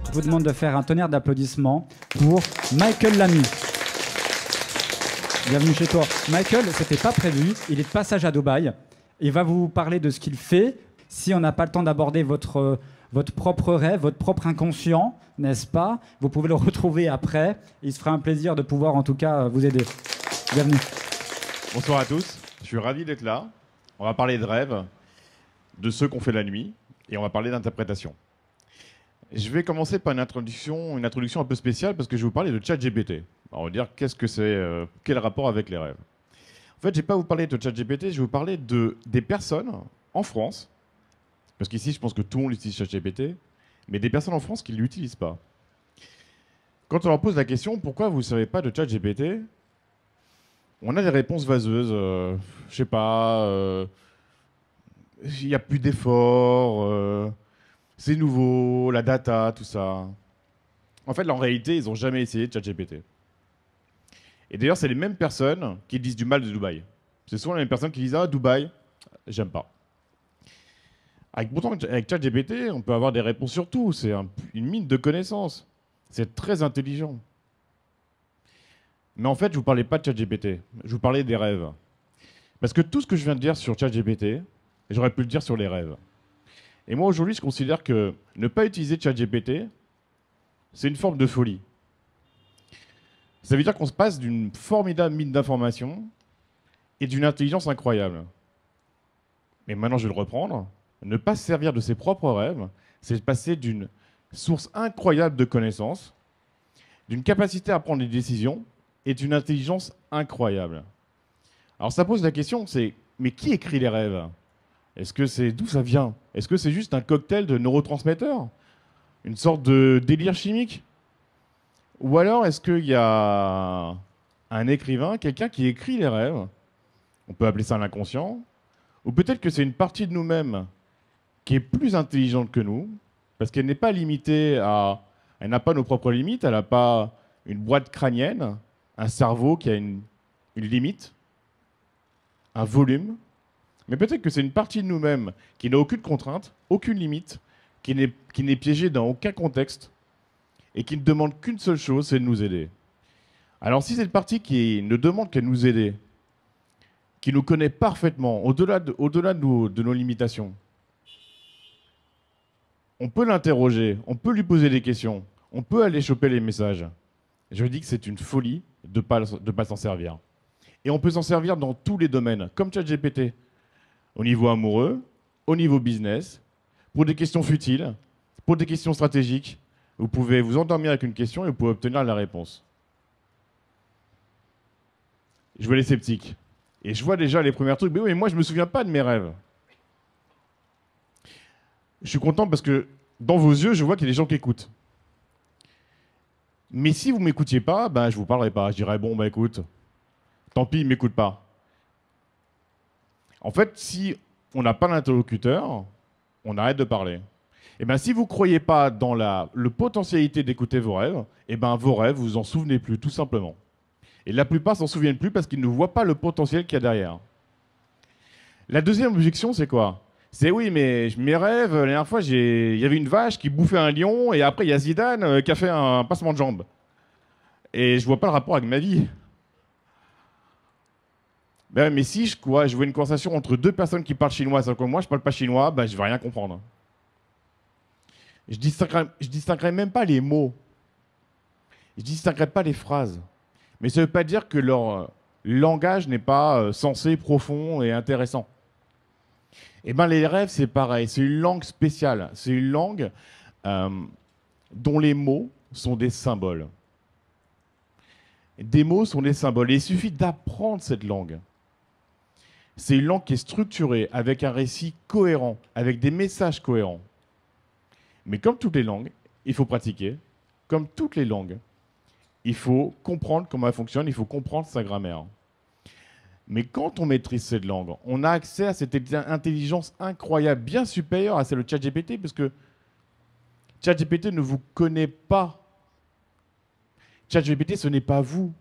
Je vous demande de faire un tonnerre d'applaudissements pour Michael Lamy. Bienvenue chez toi. Michael, c'était pas prévu, il est de passage à Dubaï. Il va vous parler de ce qu'il fait. Si on n'a pas le temps d'aborder votre propre rêve, votre propre inconscient, n'est-ce pas? Vous pouvez le retrouver après. Il se fera un plaisir de pouvoir en tout cas vous aider. Bienvenue. Bonsoir à tous, je suis ravi d'être là. On va parler de rêves, de ceux qu'on fait la nuit, et on va parler d'interprétation. Je vais commencer par une introduction un peu spéciale parce que je vais vous parler de ChatGPT. On va dire qu'est-ce que c'est, quel rapport avec les rêves. En fait, je ne vais pas vous parler de ChatGPT, je vais vous parler des personnes en France, parce qu'ici je pense que tout le monde utilise ChatGPT, mais des personnes en France qui ne l'utilisent pas. Quand on leur pose la question pourquoi vous ne savez pas de ChatGPT, on a des réponses vaseuses, je sais pas, il n'y a plus d'efforts, c'est nouveau, la data, tout ça. En fait, en réalité, ils n'ont jamais essayé de ChatGPT. Et d'ailleurs, c'est les mêmes personnes qui disent du mal de Dubaï. C'est souvent les mêmes personnes qui disent « Ah, Dubaï, j'aime pas ». Pourtant, avec ChatGPT, on peut avoir des réponses sur tout. C'est une mine de connaissances. C'est très intelligent. Mais en fait, je ne vous parlais pas de ChatGPT. Je vous parlais des rêves. Parce que tout ce que je viens de dire sur ChatGPT, j'aurais pu le dire sur les rêves. Et moi, aujourd'hui, je considère que ne pas utiliser ChatGPT, c'est une forme de folie. Ça veut dire qu'on se passe d'une formidable mine d'informations et d'une intelligence incroyable. Mais maintenant, je vais le reprendre. Ne pas se servir de ses propres rêves, c'est passer d'une source incroyable de connaissances, d'une capacité à prendre des décisions et d'une intelligence incroyable. Alors ça pose la question, c'est mais qui écrit les rêves? Est-ce que c'est d'où ça vient? Est-ce que c'est juste un cocktail de neurotransmetteurs? Une sorte de délire chimique? Ou alors est-ce qu'il y a un écrivain, quelqu'un qui écrit les rêves? On peut appeler ça l'inconscient. Ou peut-être que c'est une partie de nous-mêmes qui est plus intelligente que nous, parce qu'elle n'est pas limitée à... Elle n'a pas nos propres limites, elle n'a pas une boîte crânienne, un cerveau qui a une limite, un volume. Mais peut-être que c'est une partie de nous-mêmes qui n'a aucune contrainte, aucune limite, qui n'est piégée dans aucun contexte et qui ne demande qu'une seule chose, c'est de nous aider. Alors si cette partie qui ne demande qu'à nous aider, qui nous connaît parfaitement, au-delà de nos limitations, on peut l'interroger, on peut lui poser des questions, on peut aller choper les messages. Je dis que c'est une folie de ne pas s'en servir. Et on peut s'en servir dans tous les domaines, comme ChatGPT. Au niveau amoureux, au niveau business, pour des questions futiles, pour des questions stratégiques. Vous pouvez vous endormir avec une question et vous pouvez obtenir la réponse. Je vois les sceptiques. Et je vois déjà les premiers trucs. Mais oui, moi, je ne me souviens pas de mes rêves. Je suis content parce que dans vos yeux, je vois qu'il y a des gens qui écoutent. Mais si vous ne m'écoutiez pas, ben, je ne vous parlerai pas. Je dirais, bon, ben, écoute, tant pis, il ne m'écoute pas. En fait, si on n'a pas d'interlocuteur, on arrête de parler. Et ben, si vous ne croyez pas dans la potentialité d'écouter vos rêves, et ben, vos rêves, vous en souvenez plus, tout simplement. Et la plupart s'en souviennent plus parce qu'ils ne voient pas le potentiel qu'il y a derrière. La deuxième objection, c'est quoi? C'est oui, mais mes rêves, la dernière fois, il y avait une vache qui bouffait un lion, et après, il y a Zidane qui a fait un passement de jambes. Et je vois pas le rapport avec ma vie. Ben, mais si je vois une conversation entre deux personnes qui parlent chinois, sans que moi, je parle pas chinois, ben, je vais rien comprendre. Je distinguerai même pas les mots. Je distinguerai pas les phrases. Mais ça ne veut pas dire que leur langage n'est pas sensé, profond et intéressant. Eh bien, les rêves, c'est pareil. C'est une langue spéciale. C'est une langue dont les mots sont des symboles. Des mots sont des symboles. Et il suffit d'apprendre cette langue. C'est une langue qui est structurée, avec un récit cohérent, avec des messages cohérents. Mais comme toutes les langues, il faut pratiquer. Comme toutes les langues, il faut comprendre comment elle fonctionne, il faut comprendre sa grammaire. Mais quand on maîtrise cette langue, on a accès à cette intelligence incroyable, bien supérieure à celle de ChatGPT, parce que ChatGPT ne vous connaît pas. ChatGPT, ce n'est pas vous.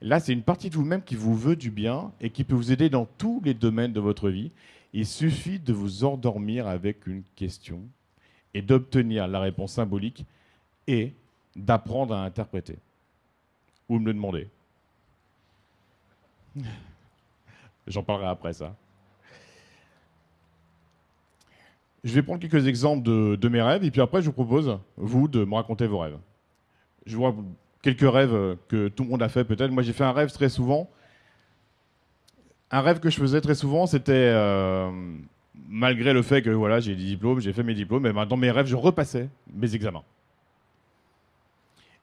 Là, c'est une partie de vous-même qui vous veut du bien et qui peut vous aider dans tous les domaines de votre vie Il suffit de vous endormir avec une question et d'obtenir la réponse symbolique et d'apprendre à interpréter. Ou me le demander. J'en parlerai après ça. Je vais prendre quelques exemples de mes rêves et puis après je vous propose, vous, de me raconter vos rêves. Je vois quelques rêves que tout le monde a fait peut-être. Moi j'ai fait un rêve très souvent. Un rêve que je faisais très souvent, c'était, malgré le fait que voilà, j'ai des diplômes, j'ai fait mes diplômes, mais dans mes rêves, je repassais mes examens.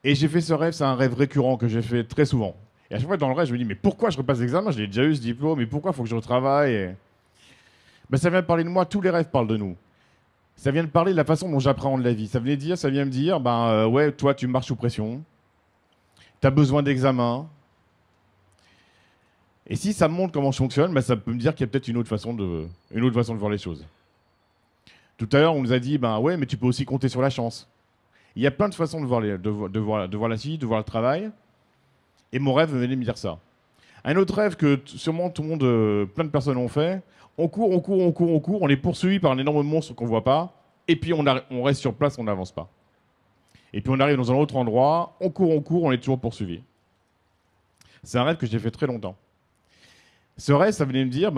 Et j'ai fait ce rêve, c'est un rêve récurrent que j'ai fait très souvent. Et à chaque fois dans le rêve, je me dis, mais pourquoi je repasse l'examen? Je l'ai déjà eu ce diplôme, mais pourquoi il faut que je retravaille? Ben, ça vient de parler de moi, tous les rêves parlent de nous. Ça vient de parler de la façon dont j'appréhende la vie. Ça vient me dire, ouais, toi, tu marches sous pression, tu as besoin d'examens. Et si ça me montre comment je fonctionne, ben, ça peut me dire qu'il y a peut-être une autre façon de voir les choses. Tout à l'heure, on nous a dit, ouais, mais tu peux aussi compter sur la chance. Il y a plein de façons de voir la vie, de voir le travail. Et mon rêve venait me dire ça. Un autre rêve que sûrement tout le monde, plein de personnes ont fait, on court, on est poursuivi par un énorme monstre qu'on ne voit pas, et puis on reste sur place, on n'avance pas. Et puis on arrive dans un autre endroit, on court, on est toujours poursuivi. C'est un rêve que j'ai fait très longtemps. Ce rêve, ça venait me dire,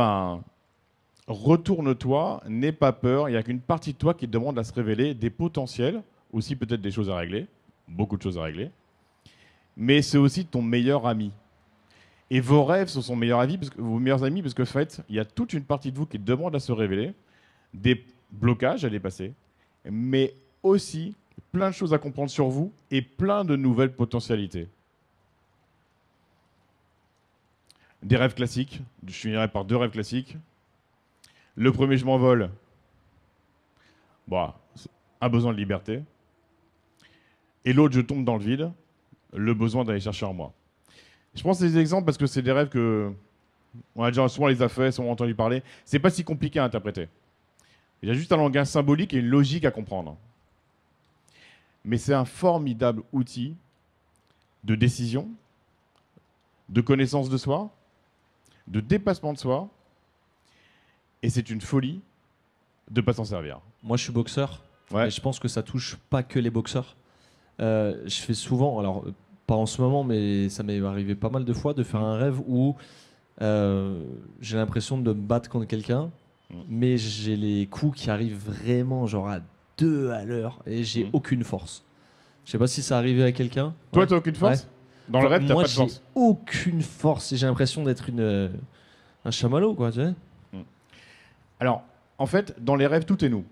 retourne-toi, n'aie pas peur, il n'y a qu'une partie de toi qui te demande à se révéler, des potentiels, aussi peut-être des choses à régler, beaucoup de choses à régler, mais c'est aussi ton meilleur ami. Et vos rêves sont vos meilleurs amis, parce que en fait, il y a toute une partie de vous qui demande à se révéler, des blocages à dépasser, mais aussi plein de choses à comprendre sur vous et plein de nouvelles potentialités. Des rêves classiques, je finirai par 2 rêves classiques. Le premier, je m'envole. Un besoin de liberté. Et l'autre, je tombe dans le vide, le besoin d'aller chercher en moi. Je prends ces exemples parce que c'est des rêves que on a déjà souvent les a fait, souvent entendu parler. C'est pas si compliqué à interpréter. Il y a juste un langage symbolique et une logique à comprendre. Mais c'est un formidable outil de décision, de connaissance de soi, de dépassement de soi, et c'est une folie de ne pas s'en servir. Moi, je suis boxeur, Ouais. et je pense que ça touche pas que les boxeurs. Je fais souvent, alors pas en ce moment, mais ça m'est arrivé pas mal de fois de faire un rêve où j'ai l'impression de me battre contre quelqu'un, mais j'ai les coups qui arrivent vraiment genre à 2 à l'heure et j'ai aucune force. Je sais pas si ça arrivait à quelqu'un. Toi, Ouais. tu n'as aucune force? Ouais. Dans le rêve, tu n'as Moi, pas de force. j'ai aucune force et j'ai l'impression d'être un chamallow, quoi, tu sais. Alors, en fait, dans les rêves, tout est nous.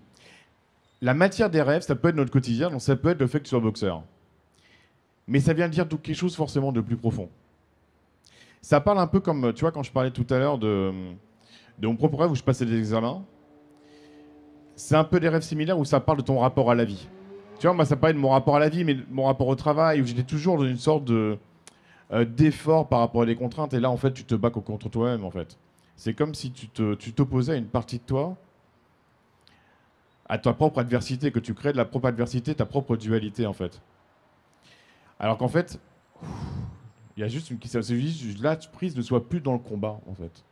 La matière des rêves, ça peut être notre quotidien, donc ça peut être le fait que tu sois boxeur. Mais ça vient dire quelque chose forcément de plus profond. Ça parle un peu comme, tu vois, quand je parlais tout à l'heure de mon propre rêve où je passais des examens, c'est un peu des rêves similaires où ça parle de ton rapport à la vie. Tu vois, moi, ça parlait de mon rapport à la vie, mais de mon rapport au travail, où j'étais toujours dans une sorte d'effort par rapport à des contraintes. Et là, en fait, tu te bats contre toi-même, en fait. C'est comme si tu t'opposais à une partie de toi, à ta propre adversité, que tu crées de la propre adversité, ta propre dualité, en fait. Alors qu'en fait, il y a juste la prise ne soit plus dans le combat, en fait.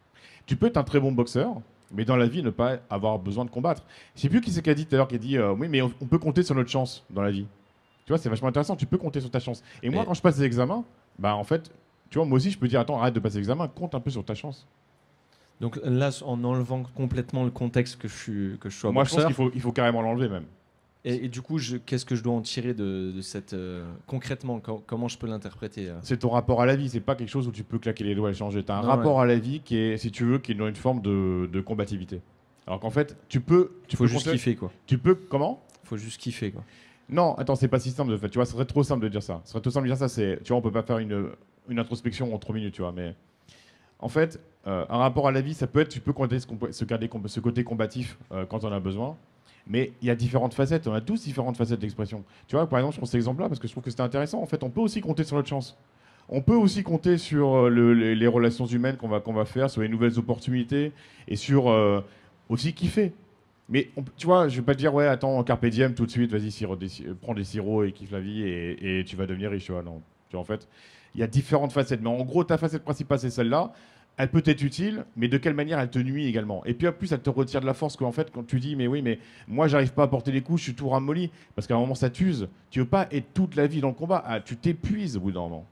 Tu peux être un très bon boxeur, mais dans la vie, ne pas avoir besoin de combattre. Je sais plus qui c'est qui a dit tout à l'heure, qui a dit oui, mais on peut compter sur notre chance dans la vie. Tu vois, c'est vachement intéressant, tu peux compter sur ta chance. Et moi, quand je passe des examens, en fait, tu vois, moi aussi, je peux dire, attends, arrête de passer l'examen, compte un peu sur ta chance. Donc là, en enlevant complètement le contexte que je sois Moi, boxeur, je pense qu'il faut carrément l'enlever, même. et du coup, qu'est-ce que je dois en tirer de cette... concrètement, comment je peux l'interpréter C'est ton rapport à la vie, c'est pas quelque chose où tu peux claquer les doigts et changer. Tu as un Non, rapport à la vie qui est, si tu veux, qui est dans une forme de combativité. Alors qu'en fait, tu peux juste kiffer, quoi. Tu peux, comment? Faut juste kiffer, quoi. Non, attends, c'est pas si simple de fait. Tu vois, ce serait trop simple de dire ça. Ce serait trop simple de dire ça, c'est, tu vois, on peut pas faire une introspection en 3 minutes, tu vois, mais en fait, un rapport à la vie, ça peut être, tu peux compter ce côté combatif quand on a besoin, mais il y a différentes facettes, on a tous différentes facettes d'expression. Tu vois, par exemple, je prends cet exemple-là parce que je trouve que c'était intéressant. En fait, on peut aussi compter sur notre chance. On peut aussi compter sur les relations humaines qu'on va faire, sur les nouvelles opportunités et sur aussi kiffer. Mais tu vois, je vais pas te dire, ouais, attends, carpe diem tout de suite, vas-y, prends des sirops et kiffe la vie et tu vas devenir riche. Tu vois, non. Tu vois, en fait, il y a différentes facettes. Mais en gros, ta facette principale, c'est celle-là. elle peut être utile, mais de quelle manière elle te nuit également. Et puis en plus, elle te retire de la force. En fait, quand tu dis, mais oui, mais moi, j'arrive pas à porter les coups, je suis tout ramolli. Parce qu'à un moment, ça t'use. Tu veux pas être toute la vie dans le combat. Ah, tu t'épuises au bout d'un moment.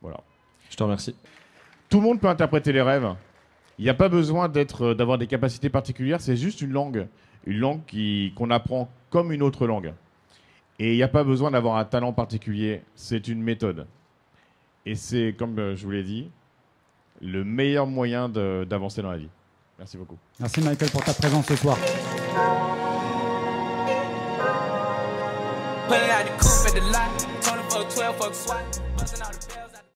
Voilà. Je te remercie. Tout le monde peut interpréter les rêves. Il n'y a pas besoin d'avoir des capacités particulières. C'est juste une langue qu'on apprend comme une autre langue. Et il n'y a pas besoin d'avoir un talent particulier. C'est une méthode. Et c'est, comme je vous l'ai dit, le meilleur moyen d'avancer dans la vie. Merci beaucoup. Merci Michael pour ta présence ce soir. Pulling out the coupe at the lot, 24, 12, fuck SWAT. Busting out the